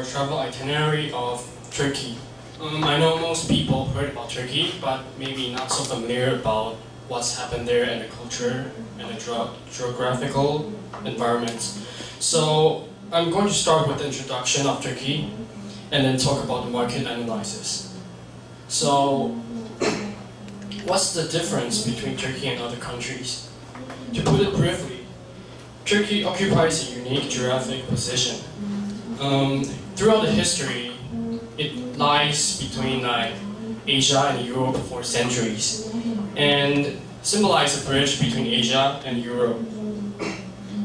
our travel itinerary of Turkey. I know most people heard about Turkey, but maybe not so familiar about what's happened there and the culture and the geographical environments. So I'm going to start with the introduction of Turkey and then talk about the market analysis. So what's the difference between Turkey and other countries? To put it briefly, Turkey occupies a unique geographic position. Throughout the history, it lies between Asia and Europe for centuries, and symbolizes a bridge between Asia and Europe.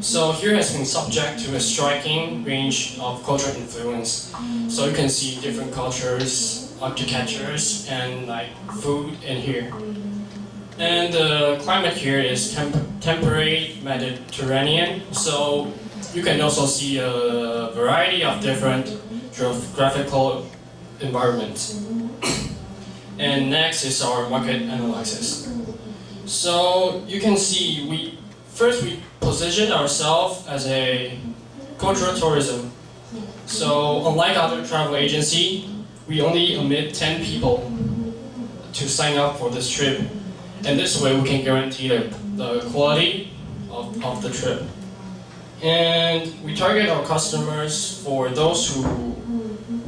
So here has been subject to a striking range of cultural influence. So you can see different cultures, architectures, and food in here. And the climate here is temperate Mediterranean, so you can also see a variety of different geographical environments. And next is our market analysis. So you can see we position ourselves as a cultural tourism. So unlike other travel agency, we only admit 10 people to sign up for this trip. And this way we can guarantee the quality of the trip. And we target our customers for those who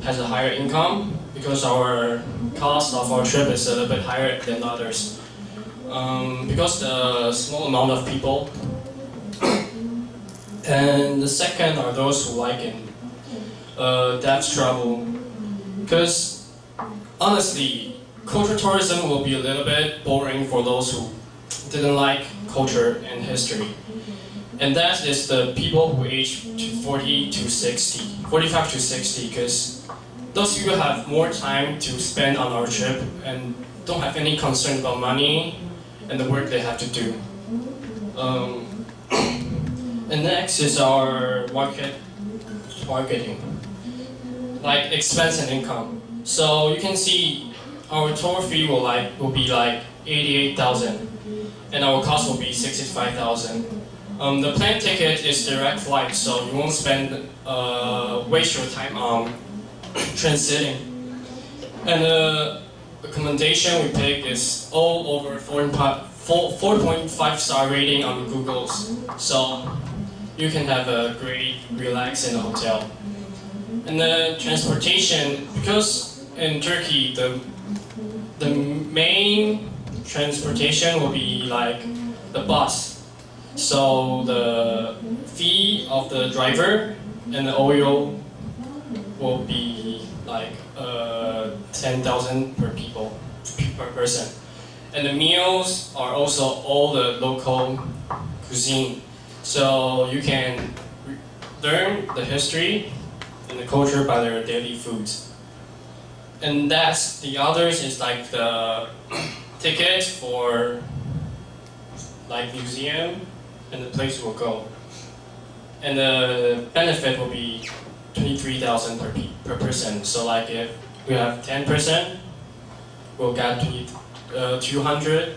has a higher income, because our cost of our trip is a little bit higher than others. Because the small amount of people. And the second are those who like depth travel. Because honestly, cultural tourism will be a little bit boring for those who didn't like culture and history. And that is the people who age 45 to 60, because those people have more time to spend on our trip and don't have any concern about money and the work they have to do. And next is our market targeting, like expense and income. So you can see our tour fee will be 88,000, and our cost will be 65,000. The plane ticket is direct flight, so you won't waste your time on transiting. And the accommodation we pick is all over 4.5 star rating on Google's, so you can have a great relax in the hotel. And the transportation, because in Turkey the main transportation will be the bus. So the fee of the driver and the oil will be 10,000 per person. And the meals are also all the local cuisine. So you can learn the history and the culture by their daily foods. And that's the others is the ticket for museum and the place we'll go. And the benefit will be 23,000 per person. So if we have 10%, we'll get 230.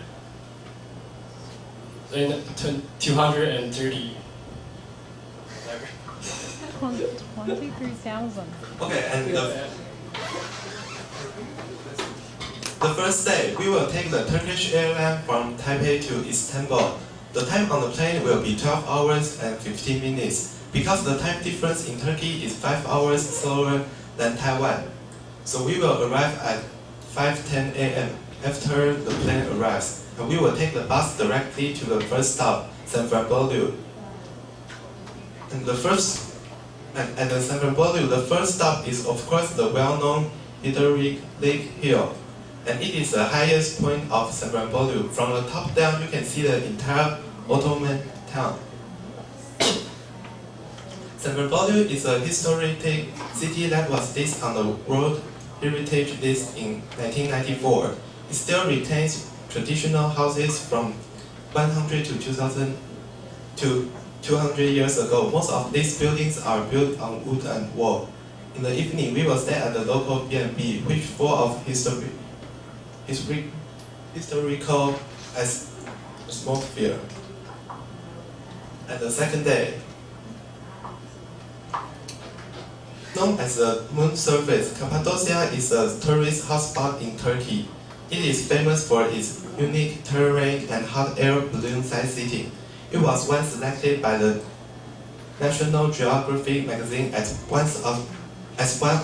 $23,000. Okay, and the first day, we will take the Turkish airline from Taipei to Istanbul. The time on the plane will be 12 hours and 15 minutes, because the time difference in Turkey is 5 hours slower than Taiwan. So we will arrive at 5:10 a.m. after the plane arrives, and we will take the bus directly to the first stop, Safranbolu. And at the Safranbolu, the first stop is of course the well-known Hidari Lake Hill. And it is the highest point of Safranbolu. From the top down, you can see the entire Ottoman town. Safranbolu is a historic city that was listed on the World Heritage List in 1994. It still retains traditional houses from 100 to 2,000 to 200 years ago. Most of these buildings are built on wood and wall. In the evening, we will stay at the local B&B, which is full of historical atmosphere. And the second day, Known as the moon surface, Cappadocia is a tourist hotspot in Turkey. It is famous for its unique terrain and hot air balloon sightseeing. It was once selected by the National Geographic magazine as one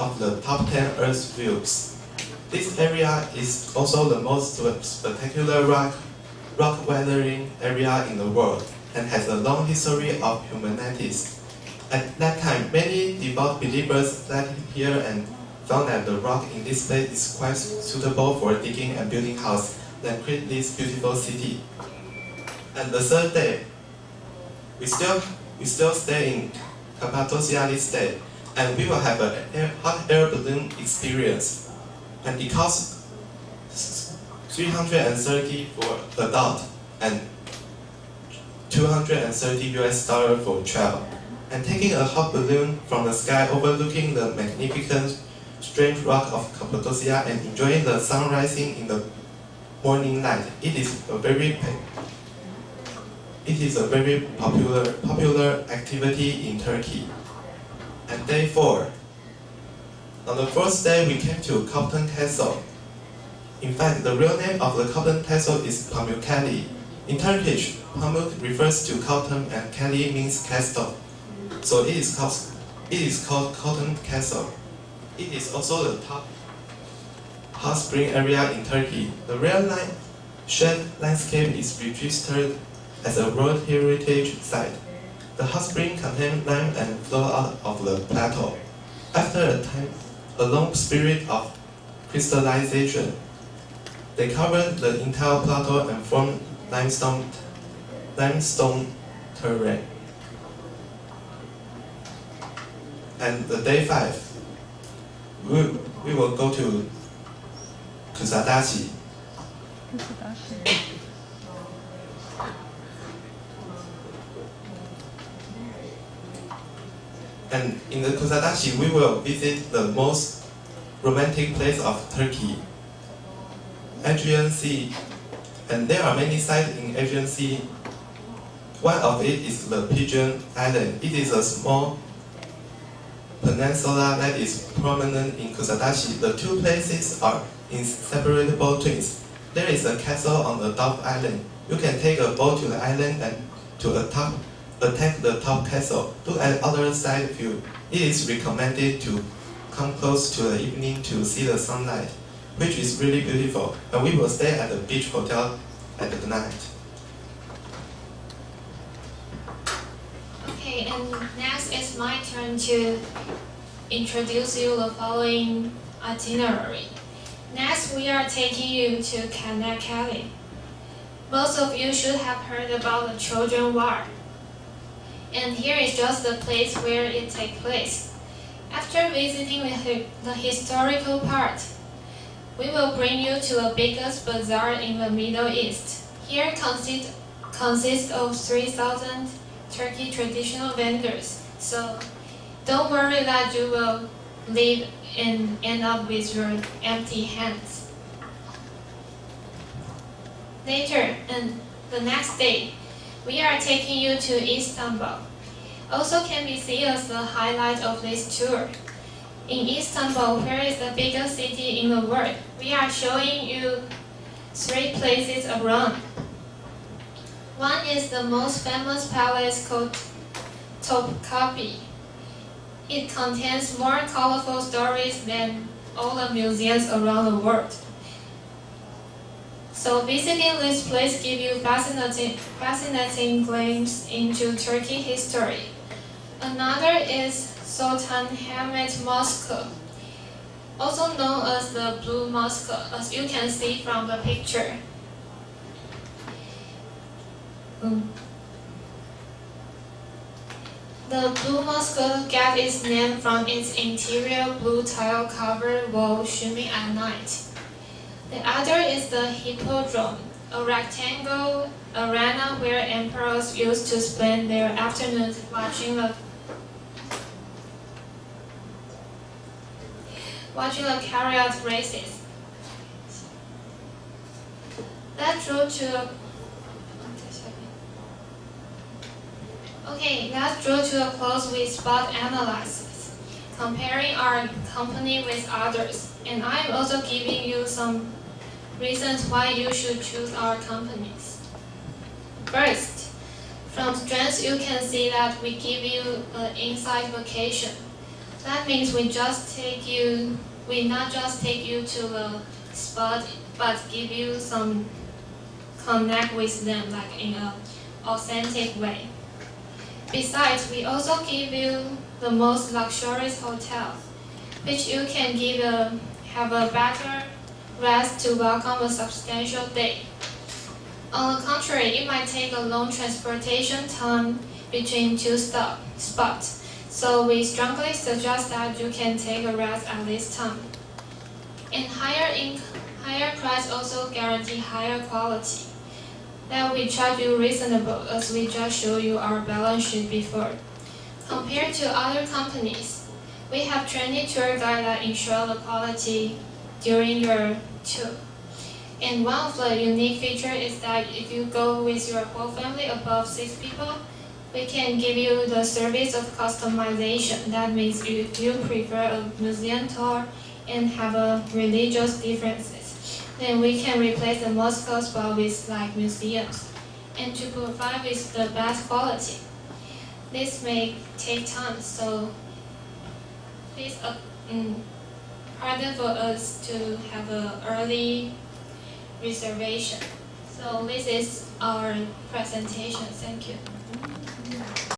of the top 10 Earth views. This area is also the most spectacular rock weathering area in the world and has a long history of humanities. At that time, many devout believers fled here and found that the rock in this place is quite suitable for digging and building houses that create this beautiful city. And the third day, we still stay in Cappadocia this day, and we will have a hot air balloon experience. And it costs $330 for adult and $230 for travel. And taking a hot balloon from the sky overlooking the magnificent strange rock of Cappadocia and enjoying the sun rising in the morning light, it is a very popular activity in Turkey. And day 4. On the first day, we came to Kaptan Castle. In fact, the real name of the Kaptan Castle is Pamukkale. In Turkish, Pamuk refers to cotton and Kale means castle. So it is called Kaptan Castle. It is also the top hot spring area in Turkey. The rare shed landscape is registered as a World Heritage Site. The hot spring contains lime and flow out of the plateau. After a long period of crystallization, they cover the entire plateau and form limestone terrain. And the day 5, we will go to Kusadashi. And in the Kusadashi, we will visit the most romantic place of Turkey, Aegean Sea. And there are many sites in Aegean Sea. One of it is the Pigeon Island. It is a small peninsula that is prominent in Kusadashi. The two places are inseparable twins. There is a castle on the top island. You can take a boat to the island and attack the top castle. Look at the other side view. It is recommended to come close to the evening to see the sunlight, which is really beautiful. And we will stay at the beach hotel at the night. Okay, and next it's my turn to introduce you the following itinerary. Next, we are taking you to Çanakkale. Most of you should have heard about the Trojan War. And here is just the place where it takes place. After visiting the historical part, we will bring you to the biggest bazaar in the Middle East. Here consists of 3,000 Turkey traditional vendors. So don't worry that you will leave and end up with your empty hands. Later, and the next day, we are taking you to Istanbul. Also can be seen as the highlight of this tour. In Istanbul, where is the biggest city in the world, we are showing you 3 places around. One is the most famous palace called Topkapi. It contains more colorful stories than all the museums around the world. So visiting this place gives you fascinating glimpse into Turkey history. Another is Sultanahmet Mosque, also known as the Blue Mosque, as you can see from the picture. The Blue Mosque got its name from its interior blue tile-covered wall shimmering at night. The other is the Hippodrome, a rectangle arena where emperors used to spend their afternoons watching the chariot races. Let's draw to a close with spot analysis. comparing our company with others, and I'm also giving you some reasons why you should choose our companies. First, from strengths you can see that we give you an inside vacation. That means we not just take you to a spot, but give you some connect with them like in an authentic way. Besides, we also give you the most luxurious hotel, which you can have a better rest to welcome a substantial day. On the contrary, it might take a long transportation time between two spots, so we strongly suggest that you can take a rest at this time. And higher price also guarantee higher quality. That we charge you reasonable, as we just showed you our balance sheet before. Compared to other companies, we have trained tour guide that ensure the quality during your tour. And one of the unique features is that if you go with your whole family above 6 people, we can give you the service of customization. That means if you prefer a museum tour and have a religious differences, then we can replace the Moscow spot with like museums, and to provide with the best quality. This may take time, so please harder for us to have an early reservation. So this is our presentation. Thank you.